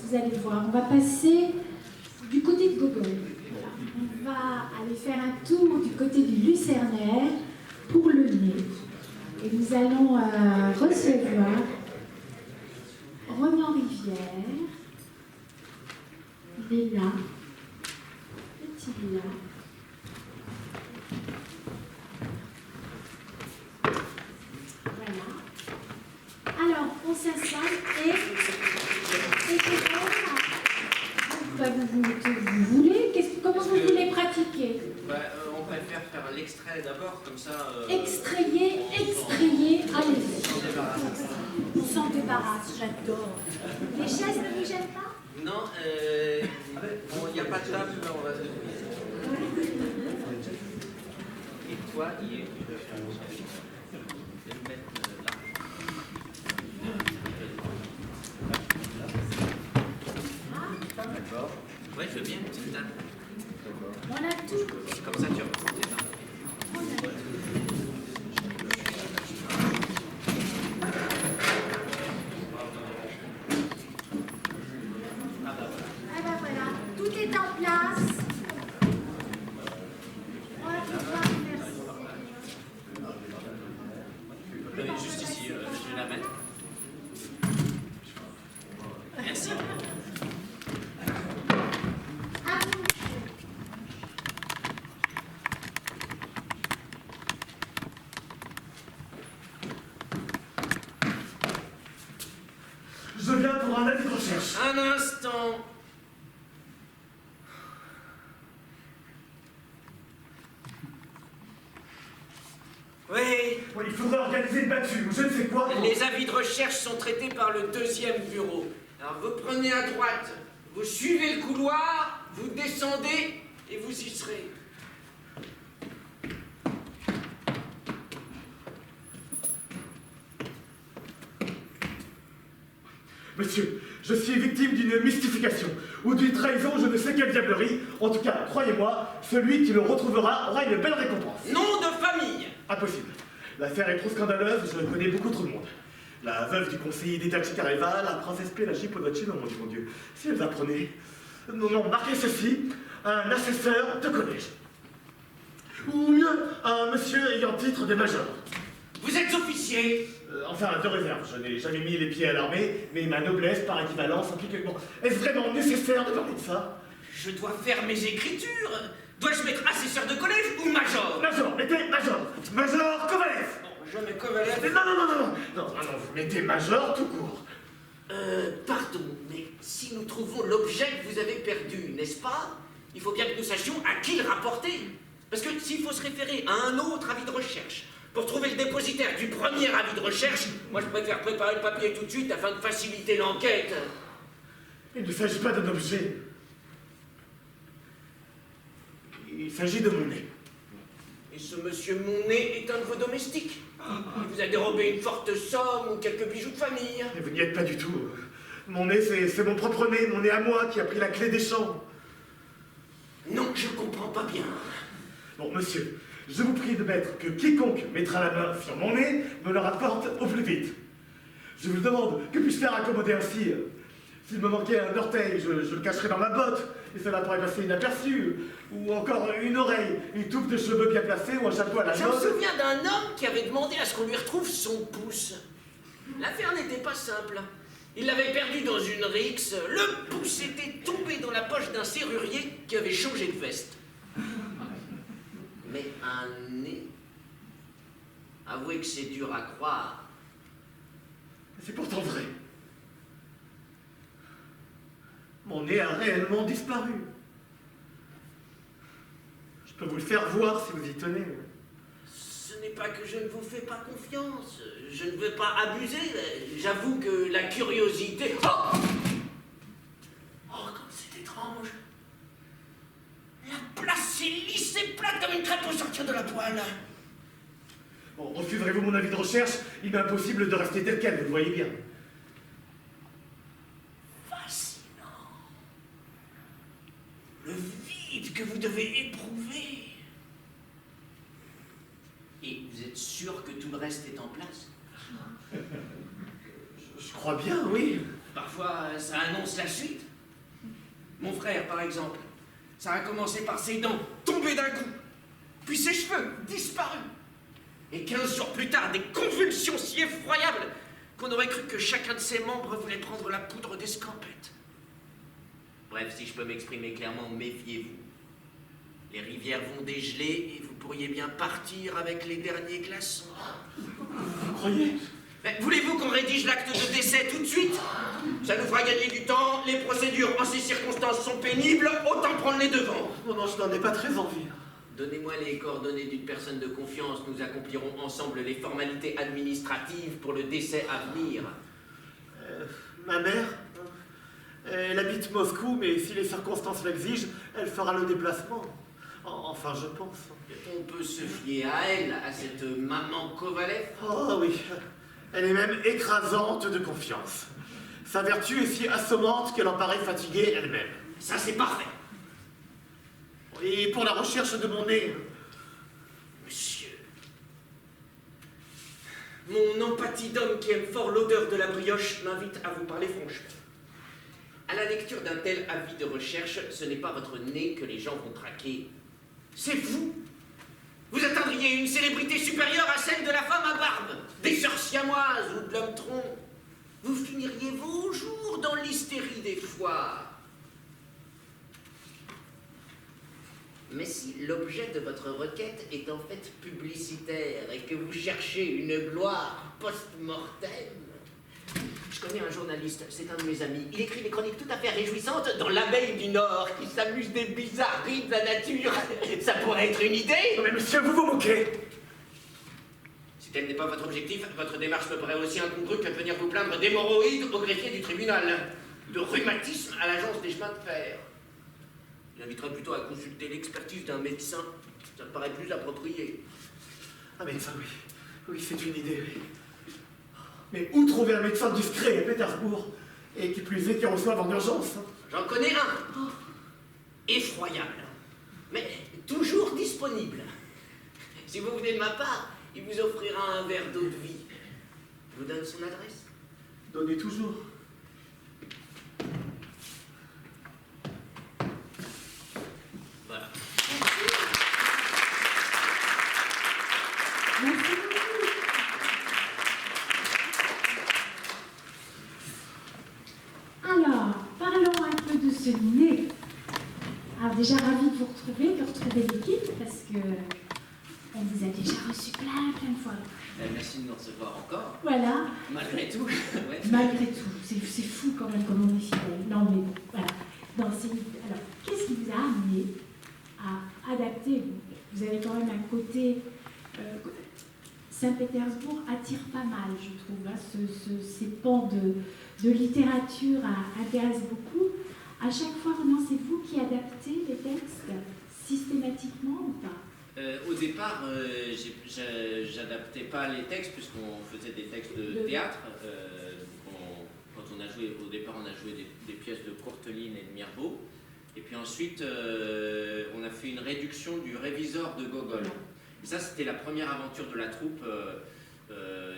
vous allez voir. On va passer du côté de Gogol. Voilà. On va aller faire un tour du côté du Lucernaire pour le nez. Et nous allons recevoir Ronan Rivière. Il est là. Petit là. Voilà. Alors, on s'installe et vous voulez, comment vous voulez pratiquer? On préfère faire l'extrait d'abord, comme ça... Extrayer, allez-y. On s'en débarrasse, j'adore. Les chaises ne vous gênent pas? Non, il n'y a pas de table, on va se débrouiller. Et toi, il est... D'accord. Ouais, je veux bien une petite table. On a tout. Comme ça, tu reprends tes mains. Ah ben voilà, tout est en place. On va pouvoir, merci. Juste ici, je vais la mettre. Merci. Je viens pour un avis de recherche. Un instant. Oui. Il faudrait organiser une battue ou je ne sais quoi. Les avis de recherche sont traités par le 2e bureau. Alors vous prenez à droite, vous suivez le couloir, vous descendez et vous y serez. Monsieur, je suis victime d'une mystification ou d'une trahison, je ne sais quelle diablerie. En tout cas, croyez-moi, celui qui le retrouvera aura une belle récompense. Nom de famille. Impossible. L'affaire est trop scandaleuse, je connais beaucoup trop de monde. La veuve du conseiller d'État Chitareva, la princesse Pelagi Podocino, mon Dieu. Si elles apprenaient... Non, marquez ceci, un assesseur de collège. Ou mieux, un monsieur ayant titre de major. Vous êtes officier. Enfin, de réserve. Je n'ai jamais mis les pieds à l'armée, mais ma noblesse, par équivalence, implique que... Bon, est-ce vraiment nécessaire de parler de ça? Je dois faire mes écritures. Dois-je mettre assesseur de collège ou major? Major, mettez major. Major Kovalev. Bon, je mets Kovalev. Non, vous mettez major tout court. Pardon, mais si nous trouvons l'objet que vous avez perdu, n'est-ce pas? Il faut bien que nous sachions à qui le rapporter. Parce que s'il faut se référer à un autre avis de recherche, pour trouver le dépositaire du premier avis de recherche, moi je préfère préparer le papier tout de suite afin de faciliter l'enquête. Il ne s'agit pas d'un objet. Il s'agit de mon nez. Et ce monsieur Monet est un de vos domestiques. Il vous a dérobé une forte somme ou quelques bijoux de famille. Et vous n'y êtes pas du tout. Mon nez, c'est mon propre nez, mon nez à moi qui a pris la clé des champs. Non, je comprends pas bien. Bon, monsieur, je vous prie de mettre que quiconque mettra la main sur mon nez me le rapporte au plus vite. Je vous le demande, que puis-je faire accommoder ainsi? S'il me manquait un orteil, je le cacherai dans ma botte, et cela pourrait passer inaperçu. Ou encore une oreille, une touffe de cheveux bien placée, ou un chapeau à la Je me mode. souviens d'un homme qui avait demandé à ce qu'on lui retrouve son pouce. L'affaire n'était pas simple. Il l'avait perdu dans une rixe. Le pouce était tombé dans la poche d'un serrurier qui avait changé de veste. Mais un nez... Avouez que c'est dur à croire. C'est pourtant vrai. Mon nez a réellement disparu. Je peux vous le faire voir si vous y tenez. Ce n'est pas que je ne vous fais pas confiance. Je ne veux pas abuser. J'avoue que la curiosité... Oh, comme c'est étrange. La place est lisse et plate comme une crêpe au sortir de la poêle. Bon, refuserez-vous mon avis de recherche? Il m'est impossible de rester tel quel, vous le voyez bien. Fascinant. Le vide que vous devez éprouver. Et vous êtes sûr que tout le reste est en place? Je crois bien, oui. Parfois, ça annonce la suite. Mon frère, par exemple, ça a commencé par ses dents, tombées d'un coup, puis ses cheveux, disparus. Et 15 jours plus tard, des convulsions si effroyables qu'on aurait cru que chacun de ses membres voulait prendre la poudre d'escampette. Bref, si je peux m'exprimer clairement, méfiez-vous. Les rivières vont dégeler et vous pourriez bien partir avec les derniers glaçons. Vous croyez? Mais voulez-vous qu'on rédige l'acte de décès tout de suite? Ça nous fera gagner du temps, les procédures en ces circonstances sont pénibles, autant prendre les devants. Non, non, je n'en ai pas très envie. Donnez-moi les coordonnées d'une personne de confiance, nous accomplirons ensemble les formalités administratives pour le décès à venir. Ma mère, elle habite Moscou, mais si les circonstances l'exigent, elle fera le déplacement. Enfin, je pense. On peut se fier à elle, à cette maman Kovalev? Oh oui, elle est même écrasante de confiance. Sa vertu est si assommante qu'elle en paraît fatiguée elle-même. Ça, c'est parfait. Et pour la recherche de mon nez... Monsieur, mon empathie d'homme qui aime fort l'odeur de la brioche m'invite à vous parler franchement. À la lecture d'un tel avis de recherche, ce n'est pas votre nez que les gens vont traquer. C'est vous. Vous atteindriez une célébrité supérieure à celle de la femme à barbe, des sœurs siamoises ou de l'homme tronc. Vous finiriez vos jours dans l'hystérie des foires. Mais si l'objet de votre requête est en fait publicitaire et que vous cherchez une gloire post-mortem... Je connais un journaliste, c'est un de mes amis. Il écrit des chroniques tout à fait réjouissantes dans l'Abeille du Nord, qui s'amuse des bizarreries de la nature. Ça pourrait être une idée. Non mais monsieur, vous vous moquez. Si tel n'est pas votre objectif, votre démarche me paraît aussi incongrue que venir vous plaindre d'hémorroïdes au greffier du tribunal, de rhumatisme à l'agence des chemins de fer. J'inviterais plutôt à consulter l'expertise d'un médecin. Ça me paraît plus approprié. Un médecin, oui. Oui, c'est une idée, oui. Mais où trouver un médecin discret à Pétersbourg? Et qui plus est, qui reçoive en urgence? J'en connais un. Effroyable. Mais toujours disponible. Si vous venez de ma part, il vous offrira un verre d'eau de vie. Je vous donne son adresse. Donnez toujours. Voilà. Merci beaucoup. Alors, parlons un peu de ce nez. Alors déjà, ravi de vous retrouver, de retrouver l'équipe, parce que on vous a déjà reçu plein de fois. Merci de nous recevoir encore. Voilà. Malgré tout. Ouais. Malgré tout, c'est fou quand même comme on est fidèle. Non mais bon, voilà. Alors, qu'est-ce qui vous a amené à adapter? Vous avez quand même un côté... Saint-Pétersbourg attire pas mal, je trouve. Hein, ces pans de littérature intéressent beaucoup. À chaque fois, vraiment, c'est vous qui adaptez les textes systématiquement ou pas? Au départ, j'adaptais pas les textes puisqu'on faisait des textes de théâtre. Quand on a joué, au départ, on a joué des pièces de Courteline et de Mirbeau. Et puis ensuite, on a fait une réduction du Révisor de Gogol. Et ça, c'était la première aventure de la troupe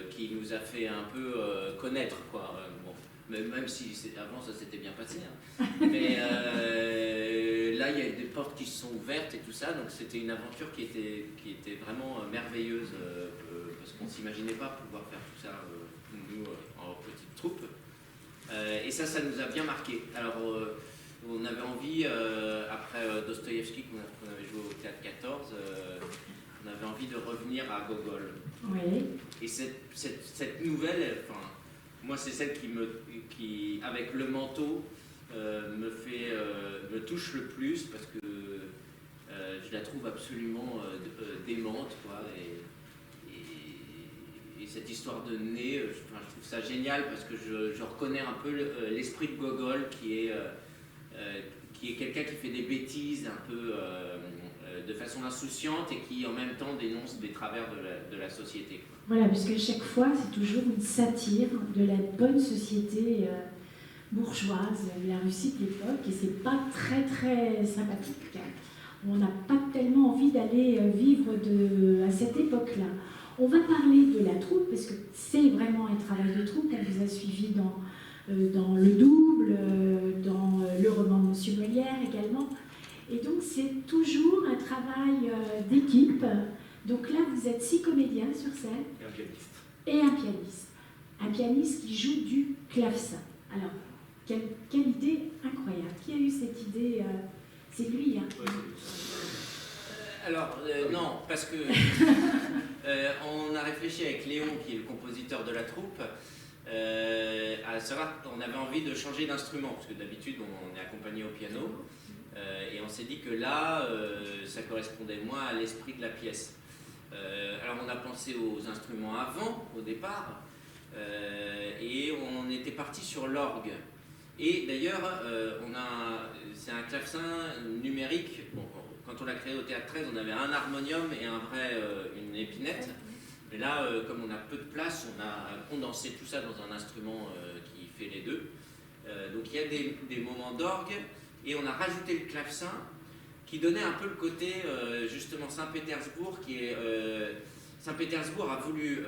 qui nous a fait un peu connaître, quoi. Bon, même si avant ça s'était bien passé. Hein. Mais là, il y a des portes qui se sont ouvertes et tout ça. Donc c'était une aventure qui était vraiment merveilleuse parce qu'on ne s'imaginait pas pouvoir faire tout ça, nous, en petite troupe. Et ça nous a bien marqué. Alors, on avait envie, après Dostoïevski qu'on avait joué au Théâtre 14, on avait envie de revenir à Gogol. Oui. Et cette nouvelle, enfin, moi c'est celle qui avec le manteau, me touche le plus parce que je la trouve absolument démente, quoi. Et cette histoire de nez, je trouve ça génial parce que je reconnais un peu l'esprit de Gogol qui est quelqu'un qui fait des bêtises un peu de façon insouciante et qui en même temps dénonce des travers de la société. Voilà, puisque chaque fois, c'est toujours une satire de la bonne société bourgeoise de la Russie de l'époque, et c'est pas très très sympathique. On n'a pas tellement envie d'aller vivre à cette époque-là. On va parler de la troupe, parce que c'est vraiment un travail de troupe. On vous a suivi dans le double, dans le roman Monsieur Molière également. Et donc c'est toujours un travail d'équipe. Donc là, vous êtes 6 comédiens sur scène. Et un pianiste. Et un pianiste. Un pianiste qui joue du clavecin. Alors, quelle idée incroyable. Qui a eu cette idée C'est lui, hein. Alors, non, parce que on a réfléchi avec Léon, qui est le compositeur de la troupe, à savoir qu'on avait envie de changer d'instrument, parce que d'habitude on est accompagné au piano, et on s'est dit que là, ça correspondait moins à l'esprit de la pièce. Alors on a pensé aux instruments avant, au départ, et on était parti sur l'orgue. Et d'ailleurs, c'est un clavecin numérique. Bon, quand on l'a créé au Théâtre 13, on avait un harmonium et une épinette. Mais là, comme on a peu de place, on a condensé tout ça dans un instrument qui fait les deux. Donc il y a des moments d'orgue, et on a rajouté le clavecin, qui donnait un peu le côté, justement, Saint-Pétersbourg, Saint-Pétersbourg a voulu,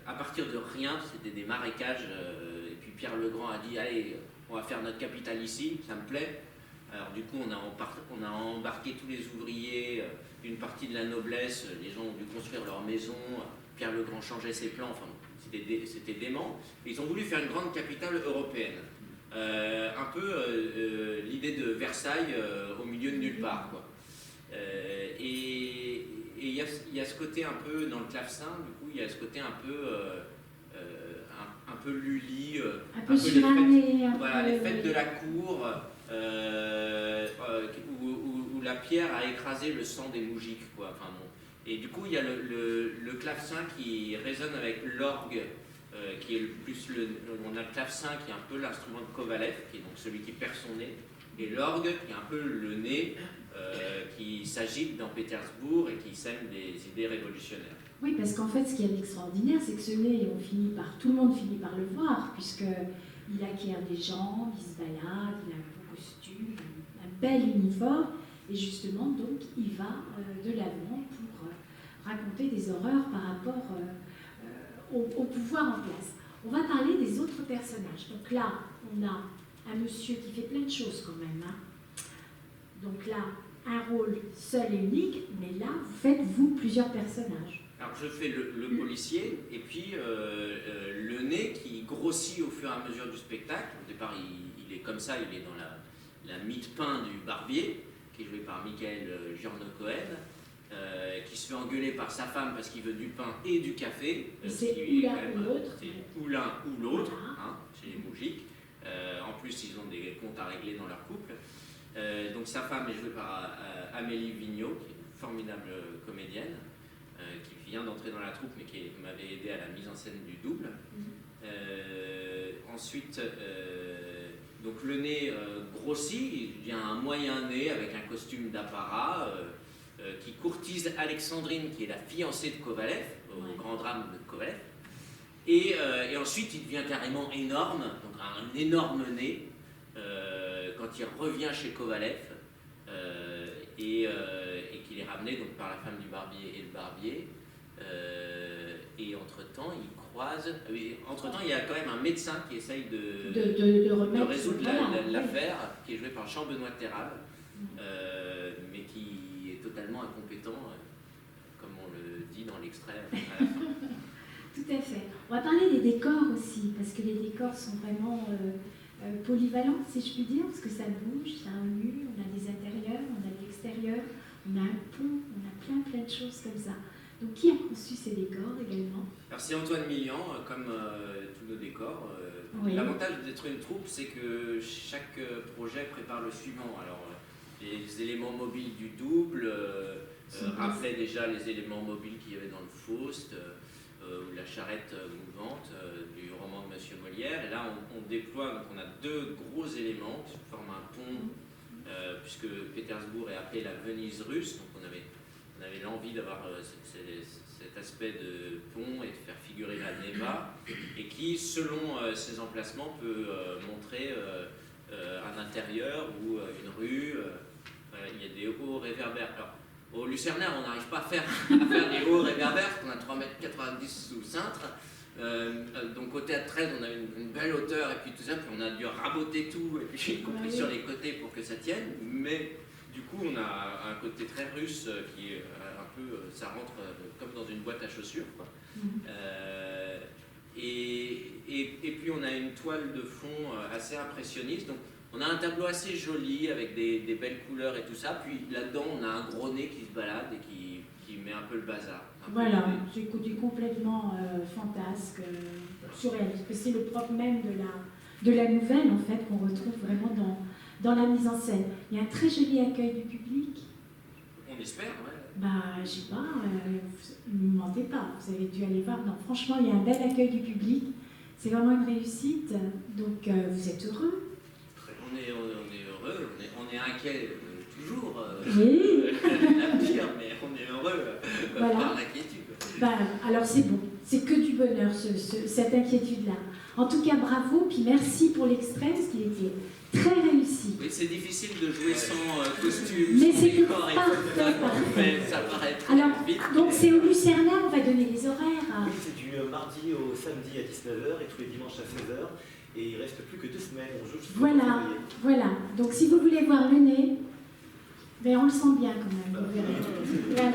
à partir de rien, c'était des marécages, et puis Pierre Legrand a dit, allez, on va faire notre capitale ici, ça me plaît. Alors du coup, on a embarqué tous les ouvriers, une partie de la noblesse, les gens ont dû construire leur maison, Pierre Legrand changeait ses plans, enfin, c'était dément. Et ils ont voulu faire une grande capitale européenne. Un peu l'idée de Versailles au milieu de nulle part, quoi. Et il y a ce côté un peu, dans le clavecin, du coup, il y a ce côté un peu Lully, un peu suranné, voilà, les fêtes de la cour, où la pierre a écrasé le sang des moujiks, quoi. Enfin, bon. Et du coup, il y a le clavecin qui résonne avec l'orgue, qui est on a le clavecin qui est un peu l'instrument de Kovalev, qui est donc celui qui perd son nez, et l'orgue qui est un peu le nez qui s'agite dans Pétersbourg et qui sème des idées révolutionnaires. Oui, parce qu'en fait, ce qui est extraordinaire, c'est que ce nez, tout le monde finit par le voir, puisqu'il acquiert des jambes, il se balade, il a un beau costume, un bel uniforme, et justement, donc, il va de l'avant pour raconter des horreurs par rapport au pouvoir en place. On va parler des autres personnages. Donc là, on a un monsieur qui fait plein de choses quand même, hein. Donc là, un rôle seul et unique, mais là, vous faites, vous, plusieurs personnages. Alors je fais le policier, et puis le nez qui grossit au fur et à mesure du spectacle. Au départ, il est comme ça, il est dans la mie de pain du barbier, qui est joué par Michael Giorno-Cohen, qui se fait engueuler par sa femme parce qu'il veut du pain et du café. C'est ou l'un ou l'autre. C'est ou l'un ou l'autre, Voilà. hein, chez les moujiks. En plus, ils ont des comptes à régler dans leur couple. Donc sa femme est jouée par Amélie Vigneault, qui est une formidable comédienne, qui vient d'entrer dans la troupe, mais qui m'avait aidé à la mise en scène du double. Ensuite, donc le nez grossit, il devient un moyen nez avec un costume d'apparat, qui courtise Alexandrine, qui est la fiancée de Kovalev, au grand drame de Kovalev. Et ensuite, il devient carrément énorme, donc un énorme nez, quand il revient chez Kovalev, et qu'il est ramené donc, par la femme du barbier et le barbier. Et entre-temps, il croise... Entre-temps, il y a quand même un médecin qui essaye de résoudre l'affaire, qui est joué par Jean-Benoît Terral, mais qui est totalement incompétent, comme on le dit dans l'extrait à la fin. Tout à fait. On va parler des décors aussi, parce que les décors sont vraiment polyvalents, si je puis dire, parce que ça bouge, il y a un mur, on a des intérieurs, on a de l'extérieur, on a un pont, on a plein de choses comme ça. Donc qui a conçu ces décors également? Alors c'est Antoine Millian, comme tous nos décors. Oui. L'avantage d'être une troupe, c'est que chaque projet prépare le suivant. Alors les éléments mobiles du double rappelaient déjà les éléments mobiles qu'il y avait dans le Faust, ou la charrette mouvante du roman de Monsieur Molière. Et là on déploie, donc on a deux gros éléments qui forment un pont, puisque Pétersbourg est appelé la Venise russe, donc on avait l'envie d'avoir cet aspect de pont et de faire figurer la Neva, et qui, selon ses emplacements, peut montrer un intérieur ou une rue. Il y a des hauts réverbères. Alors, au Lucernaire, on n'arrive pas à faire des hauts réverbères, parce qu'on a 3,90 m sous cintre, Donc au théâtre 13, on a une belle hauteur et puis tout ça, puis on a dû raboter tout, et puis y compris sur les côtés pour que ça tienne. Mais du coup, on a un côté très russe qui est un peu, ça rentre comme dans une boîte à chaussures, quoi. Et puis on a une toile de fond assez impressionniste. Donc on a un tableau assez joli avec des belles couleurs et tout ça. Puis là-dedans, on a un gros nez qui se balade et qui met un peu le bazar. Voilà, c'est le côté complètement fantasque, surréaliste. C'est le propre même de la nouvelle, en fait, qu'on retrouve vraiment dans la mise en scène. Il y a un très joli accueil du public. On espère, ouais. Bah, je sais pas, ne me mentez pas, vous avez dû aller voir. Non, franchement, il y a un bel accueil du public. C'est vraiment une réussite. Donc, vous êtes heureux? On est heureux, on est inquiet toujours. Oui. La pire, mais on est heureux Voilà. par l'inquiétude. Bah, alors c'est bon, c'est que du bonheur cette inquiétude-là. En tout cas, bravo, puis merci pour l'extrait, parce qu'il était très réussi. Oui, c'est difficile de jouer sans costume, Mais sans c'est décor, parfait. mais ça paraît très Alors, vite. donc c'est au Lucerna, on va donner les horaires. Oui, c'est du mardi au samedi à 19h et tous les dimanches à 16h. Et il ne reste plus que 2 semaines. On joue jusqu'au 1er février. Voilà. Donc si vous voulez voir le nez, ben on le sent bien quand même, vous verrez. Voilà.